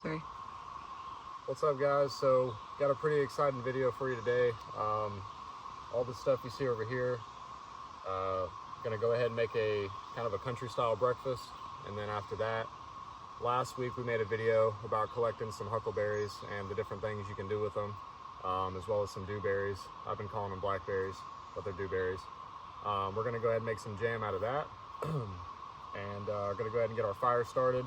Sorry. What's up, guys? So got a pretty exciting video for you today. All the stuff you see over here, gonna go ahead and make a kind of a country style breakfast, and then after that, last week we made a video about collecting some huckleberries and the different things you can do with them, as well as some dewberries. I've been calling them blackberries, but they're dewberries. We're gonna go ahead and make some jam out of that, and gonna go ahead and get our fire started.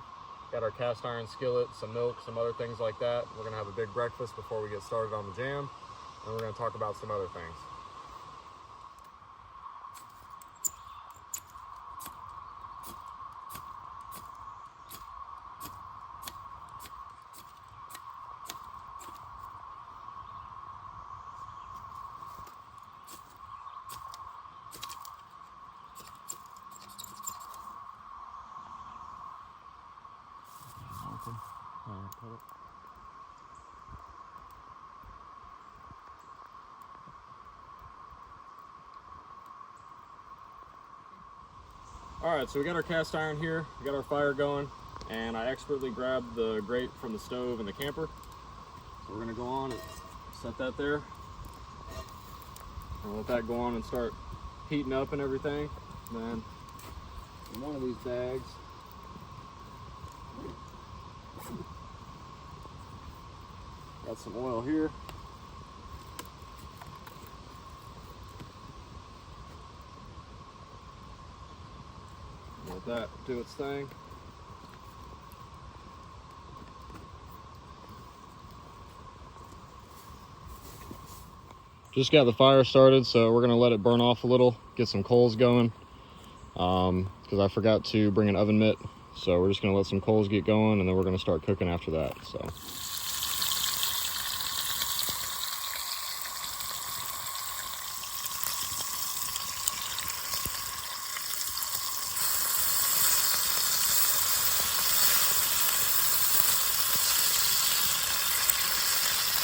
Got our cast iron skillet, some milk, some other things like that. We're gonna have a big breakfast before we get started on the jam, and we're gonna talk about some other things. All right, so we got our cast iron here, we got our fire going, and I expertly grabbed the grate from the stove in the camper. So we're gonna go on and set that there, and let that go on and start heating up and everything. And then in one of these bags, got some oil here. Let that do its thing. Just got the fire started, so we're gonna let it burn off a little, get some coals going, because I forgot to bring an oven mitt. So we're just gonna let some coals get going, and then we're gonna start cooking after that. So.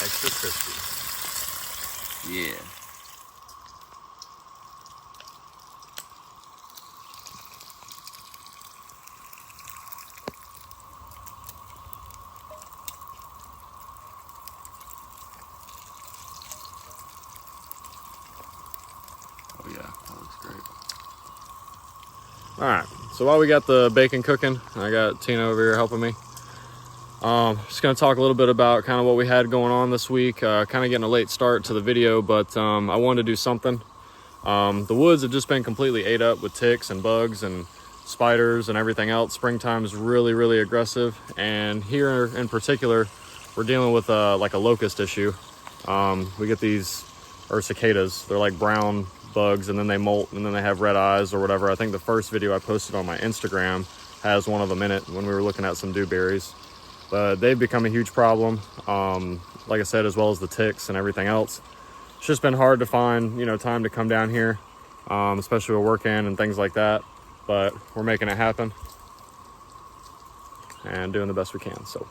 Extra crispy. Yeah. Oh yeah, that looks great. All right, so while we got the bacon cooking, I got Tina over here helping me. Just gonna talk a little bit about kind of what we had going on this week. Kind of getting a late start to the video, but I wanted to do something. The woods have just been completely ate up with ticks and bugs and spiders and everything else. Springtime is really, really aggressive, and here in particular, we're dealing with like a locust issue. We get these, or cicadas. They're like brown bugs, and then they molt, and then they have red eyes or whatever. I think the first video I posted on my Instagram has one of them in it when we were looking at some dewberries. But they've become a huge problem, like I said, as well as the ticks and everything else. It's just been hard to find, time to come down here, especially with work in and things like that. But we're making it happen and doing the best we can. So.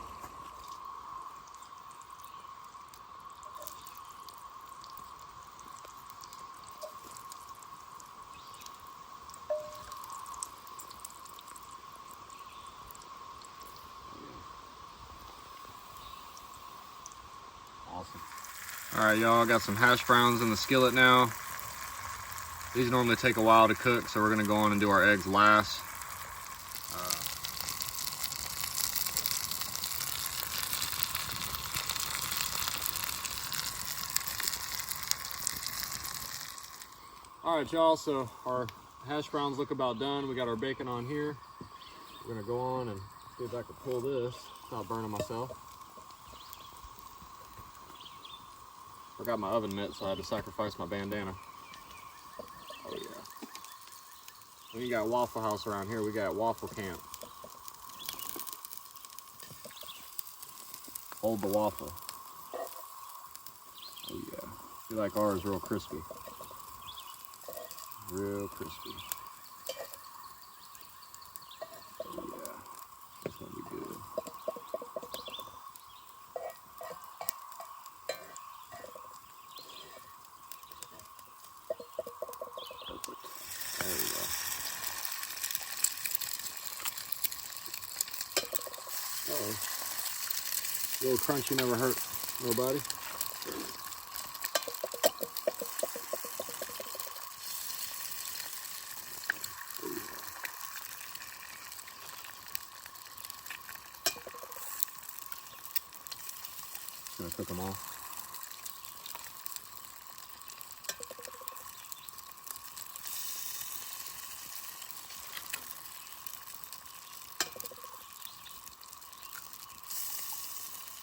Awesome. All right, y'all, got some hash browns in the skillet now. These normally take a while to cook, so we're gonna go on and do our eggs last. All right, y'all, so our hash browns look about done. We got our bacon on here. We're gonna go on and see if I can pull this without burning myself. Forgot my oven mitt, so I had to sacrifice my bandana. Oh yeah. When you got Waffle House around here, we got Waffle Camp. Hold the waffle. Oh yeah. I feel like ours real crispy. Real crispy. Oh yeah. That's gonna be good. There we go. Uh-oh. A little crunchy never hurt nobody. Just gonna cook them all.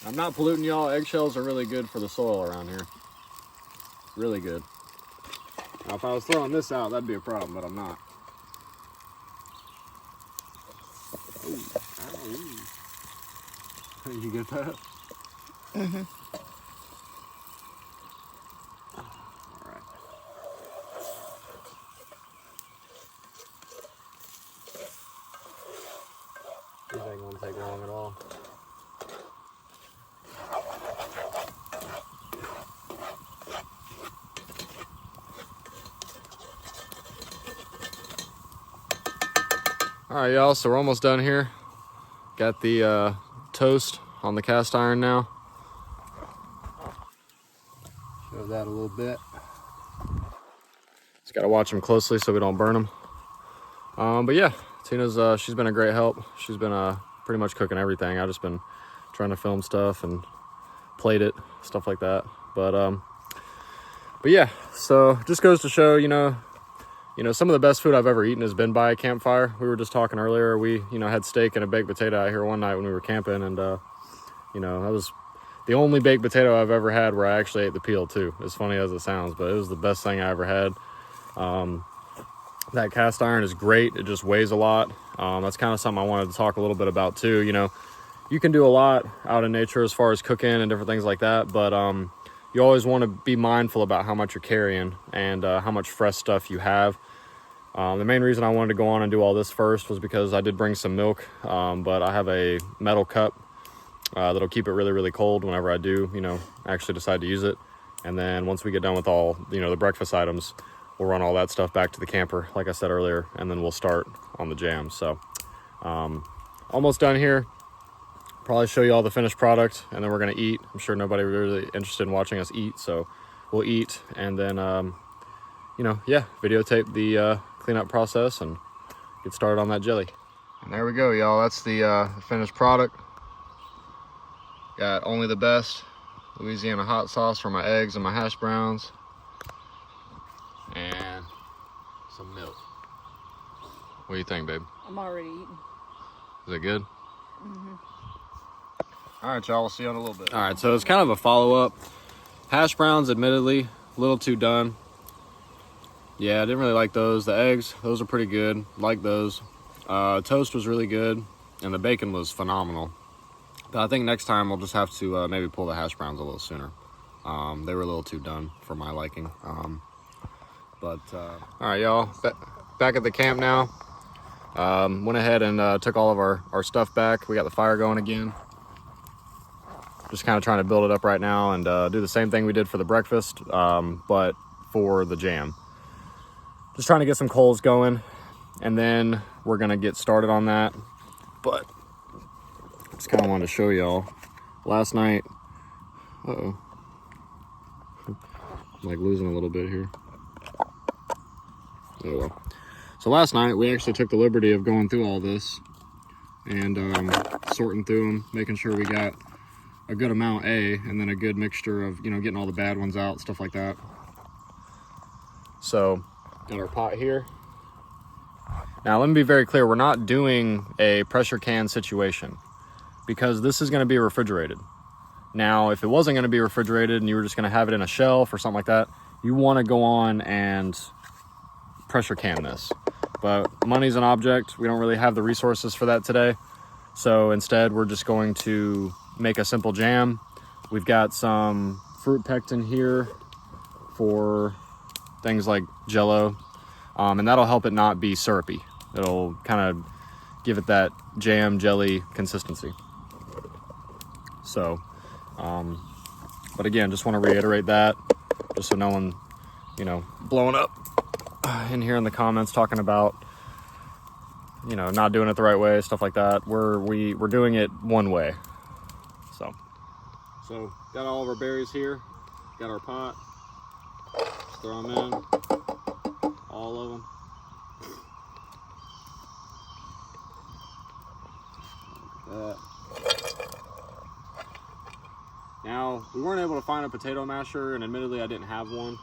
I'm not polluting y'all. Eggshells are really good for the soil around here. Really good. Now, if I was throwing this out, that'd be a problem, but I'm not. Ow. You get that? Mm-hmm. All right. This ain't gonna take long at all. All right, y'all, so we're almost done here. Got the toast on the cast iron now. Show that a little bit. Just gotta watch them closely so we don't burn them. But yeah, Tina's, she's been a great help. She's been pretty much cooking everything. I've just been trying to film stuff and plate it, stuff like that. But yeah, so just goes to show, you know, some of the best food I've ever eaten has been by a campfire. We were just talking earlier. We, had steak and a baked potato out here one night when we were camping, and that was the only baked potato I've ever had where I actually ate the peel too. As funny as it sounds, but it was the best thing I ever had. That cast iron is great. It just weighs a lot. That's kind of something I wanted to talk a little bit about too. You can do a lot out in nature as far as cooking and different things like that, but you always want to be mindful about how much you're carrying and how much fresh stuff you have. The main reason I wanted to go on and do all this first was because I did bring some milk, but I have a metal cup that'll keep it really, really cold whenever I do, actually decide to use it. And then once we get done with all, the breakfast items, we'll run all that stuff back to the camper, like I said earlier, and then we'll start on the jam. So almost done here. Probably show you all the finished product, and then we're going to eat. I'm sure nobody really interested in watching us eat, so we'll eat, and then, videotape the cleanup process and get started on that jelly. And there we go, y'all. That's the finished product. Got only the best Louisiana hot sauce for my eggs and my hash browns, and some milk. What do you think, babe? I'm already eating. Is it good? Mm-hmm. All right, y'all, we'll see you in a little bit. All right, so it's kind of a follow-up. Hash browns, admittedly, a little too done. Yeah, I didn't really like those. The eggs, those are pretty good. Like those. Toast was really good, and the bacon was phenomenal. But I think next time we'll just have to maybe pull the hash browns a little sooner. They were a little too done for my liking. All right, y'all, back at the camp now. Went ahead and took all of our stuff back. We got the fire going again. Just kind of trying to build it up right now and do the same thing we did for the breakfast, but for the jam. Just trying to get some coals going, and then we're gonna get started on that. But just kind of wanted to show y'all. Last night, I'm like losing a little bit here. Oh well. So last night we actually took the liberty of going through all this and sorting through them, making sure we got a good amount and then a good mixture of, getting all the bad ones out, stuff like that. So, got our pot here. Now, let me be very clear. We're not doing a pressure can situation because this is going to be refrigerated. Now, if it wasn't going to be refrigerated and you were just going to have it in a shelf or something like that, you want to go on and pressure can this. But money's an object. We don't really have the resources for that today. So instead, we're just going to make a simple jam. We've got some fruit pectin here for things like Jello, and that'll help it not be syrupy. It'll kind of give it that jam jelly consistency. So, but again, just want to reiterate that, just so no one, blowing up in here in the comments talking about, not doing it the right way, stuff like that. We're doing it one way. So, So got all of our berries here, got our pot, just throw them in, all of them. Look at that. Now, we weren't able to find a potato masher, and admittedly I didn't have one.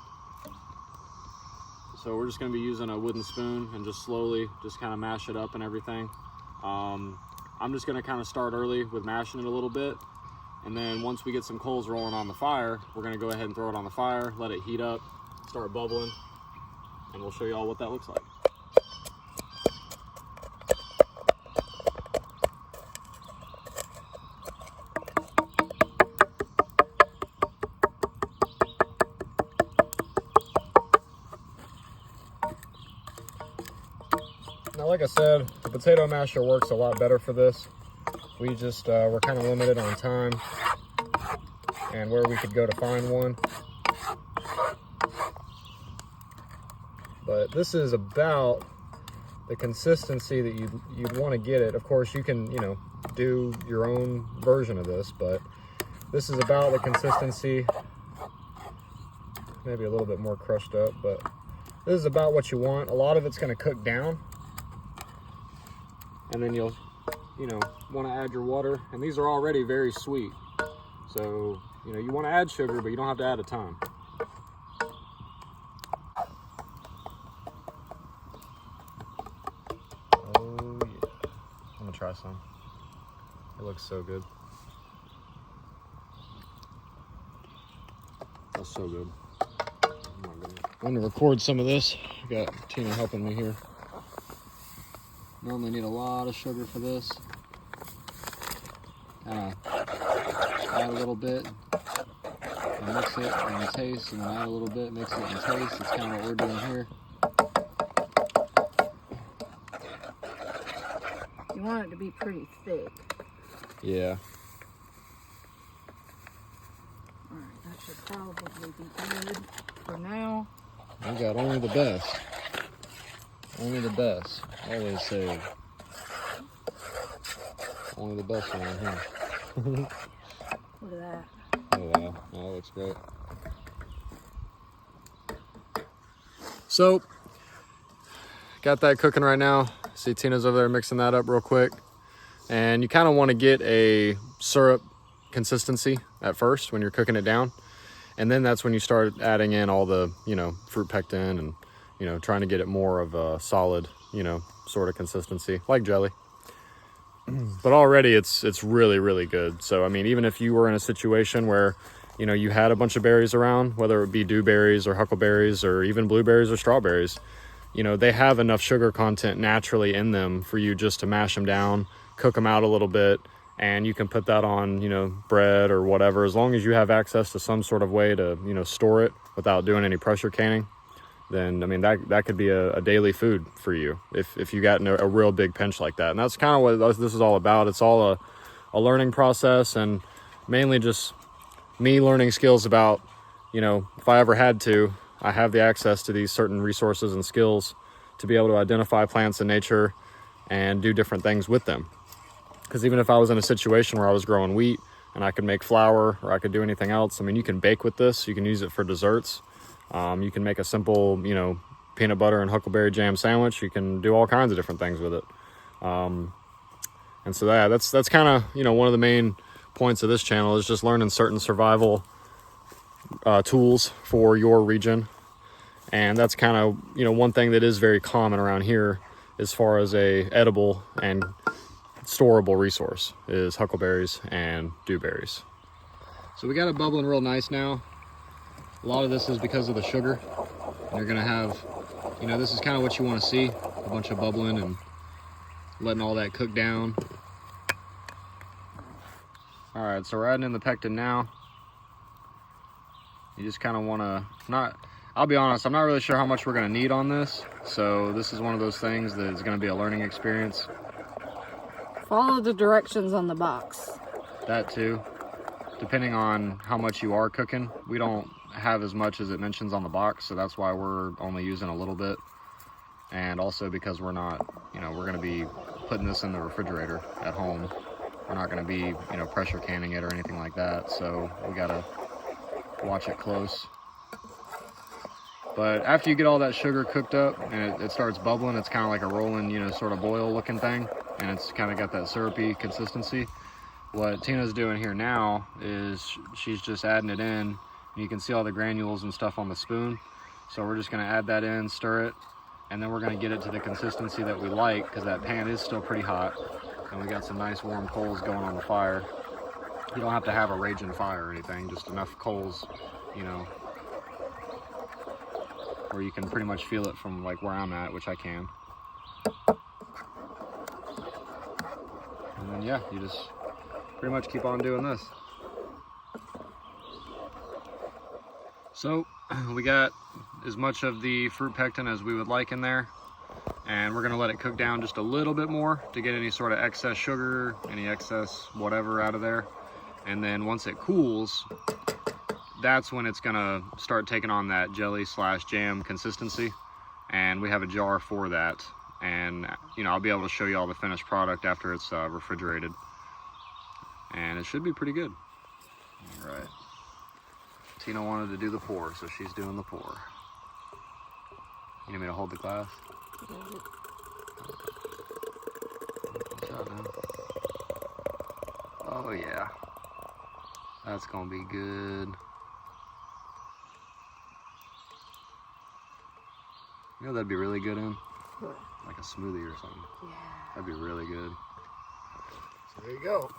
So we're just gonna be using a wooden spoon and just slowly just kind of mash it up and everything. I'm just gonna kind of start early with mashing it a little bit. And then once we get some coals rolling on the fire, we're gonna go ahead and throw it on the fire, let it heat up, start bubbling, and we'll show you all what that looks like. Now, like I said, the potato masher works a lot better for this. We just, we're kind of limited on time and where we could go to find one. But this is about the consistency that you'd want to get it. Of course, you can, do your own version of this, but this is about the consistency. Maybe a little bit more crushed up, but this is about what you want. A lot of it's going to cook down. And then you'll, want to add your water. And these are already very sweet. So, you want to add sugar, but you don't have to add a ton. Oh, yeah. I'm going to try some. It looks so good. That's so good. Oh my goodness. I'm going to record some of this. I got Tina helping me here. Normally need a lot of sugar for this. Kind of add a little bit and mix it and taste, and then add a little bit, mix it and taste. That's kind of what we're doing here. You want it to be pretty thick. Yeah. Alright, that should probably be good for now. I got only the best. Only the best. Always say only the best one here. Look at that. Oh wow, that looks great. So, got that cooking right now. See Tina's over there mixing that up real quick. And you kind of want to get a syrup consistency at first when you're cooking it down. And then that's when you start adding in all the, fruit pectin and, trying to get it more of a solid, sort of consistency, like jelly. But already it's really, really good. So, I mean, even if you were in a situation where, you had a bunch of berries around, whether it be dewberries or huckleberries or even blueberries or strawberries, they have enough sugar content naturally in them for you just to mash them down, cook them out a little bit, and you can put that on, bread or whatever, as long as you have access to some sort of way to, store it without doing any pressure canning. Then, I mean, that could be a daily food for you if you got in a real big pinch like that. And that's kind of what this is all about. It's all a learning process, and mainly just me learning skills about, if I ever had to, I have the access to these certain resources and skills to be able to identify plants in nature and do different things with them. Because even if I was in a situation where I was growing wheat and I could make flour or I could do anything else, I mean, you can bake with this. You can use it for desserts. You can make a simple, peanut butter and huckleberry jam sandwich. You can do all kinds of different things with it. And so that's kind of, one of the main points of this channel is just learning certain survival tools for your region. And that's kind of, one thing that is very common around here as far as a edible and storable resource is huckleberries and dewberries. So we got it bubbling real nice now. A lot of this is because of the sugar. And you're gonna have, this is kind of what you want to see, a bunch of bubbling and letting all that cook down. All right, so we're adding in the pectin now. You just kind of want to I'll be honest, I'm not really sure how much we're gonna need on this. So this is one of those things that is gonna be a learning experience. Follow the directions on the box. That too. Depending on how much you are cooking, we don't have as much as it mentions on the box, so that's why we're only using a little bit. And also because we're not, we're going to be putting this in the refrigerator at home we're not going to be, you know, pressure canning it or anything like that. So we got to watch it close. But after you get all that sugar cooked up and it starts bubbling, it's kind of like a rolling, you know, sort of boil looking thing. And it's kind of got that syrupy consistency. What Tina's doing here now is she's just adding it in. And you can see all the granules and stuff on the spoon. So we're just going to add that in, stir it, and then we're going to get it to the consistency that we like, because that pan is still pretty hot. And we got some nice warm coals going on the fire. You don't have to have a raging fire or anything, just enough coals, you know, where you can pretty much feel it from like where I'm at, which I can. And then yeah, you just pretty much keep on doing this. So we got as much of the fruit pectin as we would like in there, and we're gonna let it cook down just a little bit more to get any sort of excess sugar, any excess whatever out of there. And then once it cools, that's when it's gonna start taking on that jelly / jam consistency, and we have a jar for that. And you know, I'll be able to show you all the finished product after it's refrigerated, and it should be pretty good. All right, Tina wanted to do the pour, so she's doing the pour. You need me to hold the glass? Good job, man. Oh yeah, that's gonna be good. You know that'd be really good in? What? Like a smoothie or something. Yeah. That'd be really good. So there you go.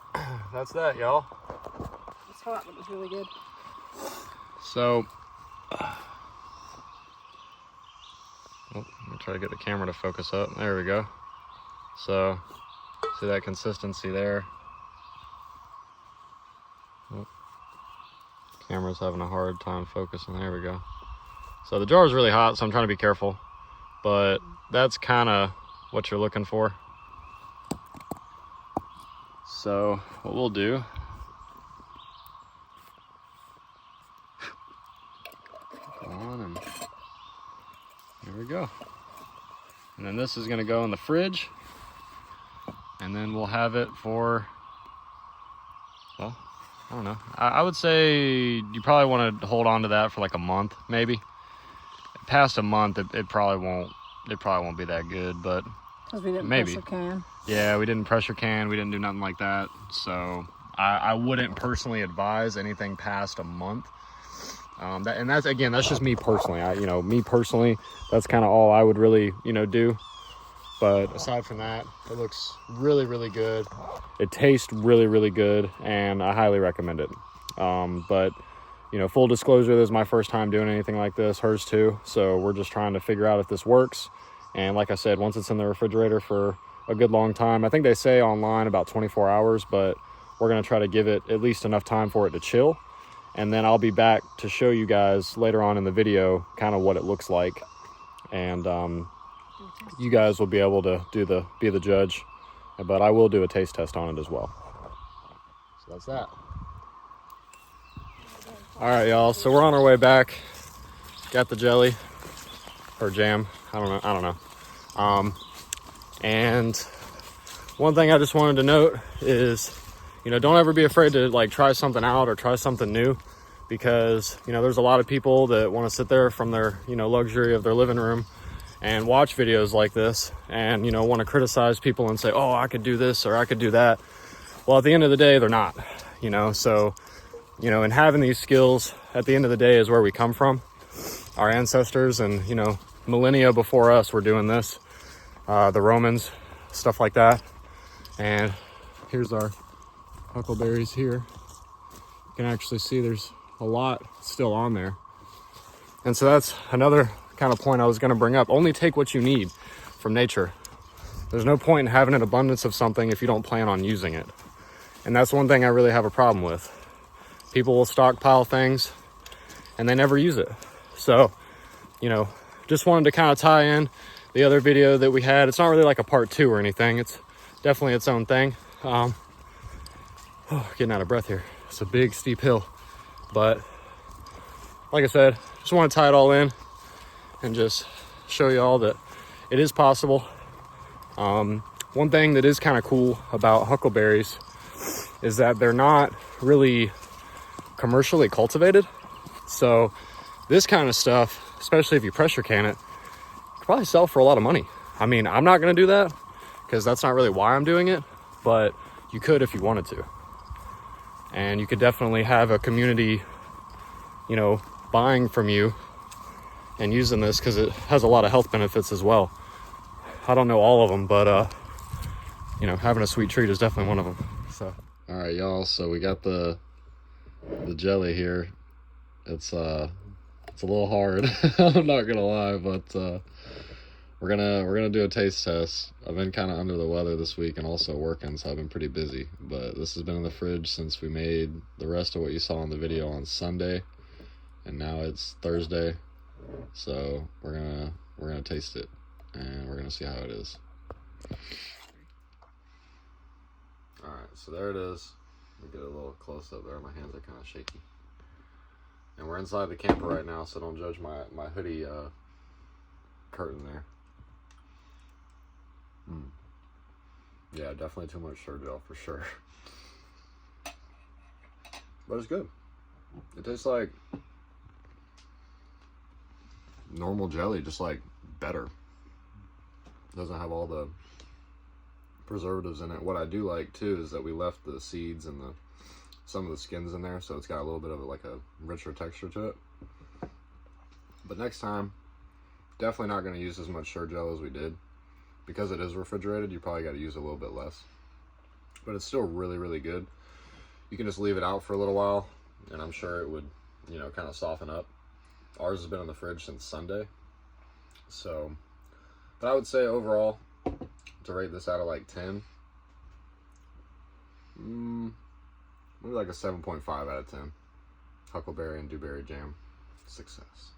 That's that, y'all. It's hot, but it's really good. So, let me try to get the camera to focus up. There we go. So, see that consistency there? Oh, camera's having a hard time focusing. There we go. So the jar is really hot, so I'm trying to be careful. But that's kind of what you're looking for. So what we'll do, go on, and there we go. And then this is going to go in the fridge, and then we'll have it for, well, I don't know. I would say you probably want to hold on to that for like a month, maybe. Past a month, it probably won't be that good, but because we didn't maybe. pressure can. Yeah, we didn't pressure can. We didn't do nothing like that. So I wouldn't personally advise anything past a month. And that's, again, that's just me personally. Me personally, that's kind of all I would really, do. But aside from that, it looks really, really good. It tastes really, really good, and I highly recommend it. But full disclosure, this is my first time doing anything like this, hers too. So we're just trying to figure out if this works. And like I said, once it's in the refrigerator for a good long time, I think they say online about 24 hours, but we're going to try to give it at least enough time for it to chill. And then I'll be back to show you guys later on in the video kind of what it looks like. And you guys will be able to be the judge, but I will do a taste test on it as well. So that's that. All right, y'all, so we're on our way back. Got the jelly or jam, I don't know. And one thing I just wanted to note is, don't ever be afraid to like try something out or try something new, because there's a lot of people that want to sit there from their luxury of their living room and watch videos like this and want to criticize people and say, oh, I could do this or I could do that. Well, at the end of the day, they're not. So and having these skills at the end of the day is where we come from. Our ancestors and millennia before us were doing this, the Romans, stuff like that. And here's our huckleberries here. You can actually see there's a lot still on there. And so that's another kind of point I was going to bring up. Only take what you need from nature. There's no point in having an abundance of something if you don't plan on using it. And that's one thing I really have a problem with. People will stockpile things and they never use it. So, just wanted to kind of tie in the other video that we had. It's not really like a part 2 or anything. It's definitely its own thing. Getting out of breath here. It's a big steep hill. But like I said, just want to tie it all in and just show you all that it is possible. One thing that is kind of cool about huckleberries is that they're not really commercially cultivated. So this kind of stuff, especially if you pressure can it, could probably sell for a lot of money. I mean, I'm not going to do that because that's not really why I'm doing it, but you could if you wanted to. And you could definitely have a community, you know, buying from you and using this because it has a lot of health benefits as well. I don't know all of them, but you know, having a sweet treat is definitely one of them. So, all right, y'all. So we got the jelly here. It's a little hard. I'm not gonna lie, but we're gonna do a taste test. I've been kind of under the weather this week and also working, so I've been pretty busy. But this has been in the fridge since we made the rest of what you saw in the video on Sunday, and now it's Thursday. So we're gonna taste it, and we're gonna see how it is. All right, so there it is. Let me get a little close up there. My hands are kind of shaky. And we're inside the camper right now, so don't judge my hoodie curtain there. Yeah, definitely too much Sure-Gel for sure. But it's good. It tastes like normal jelly, just like better. Doesn't have all the preservatives in it. What I do like too is that we left the seeds and some of the skins in there, so it's got a little bit of like a richer texture to it. But next time, definitely not going to use as much Sure-Gel as we did. Because it is refrigerated, you probably got to use a little bit less. But it's still really, really good. You can just leave it out for a little while, and I'm sure it would, you know, kind of soften up. Ours has been in the fridge since Sunday. So, but I would say overall, to rate this out of like 10, maybe like a 7.5 out of 10. Huckleberry and Dewberry jam, success.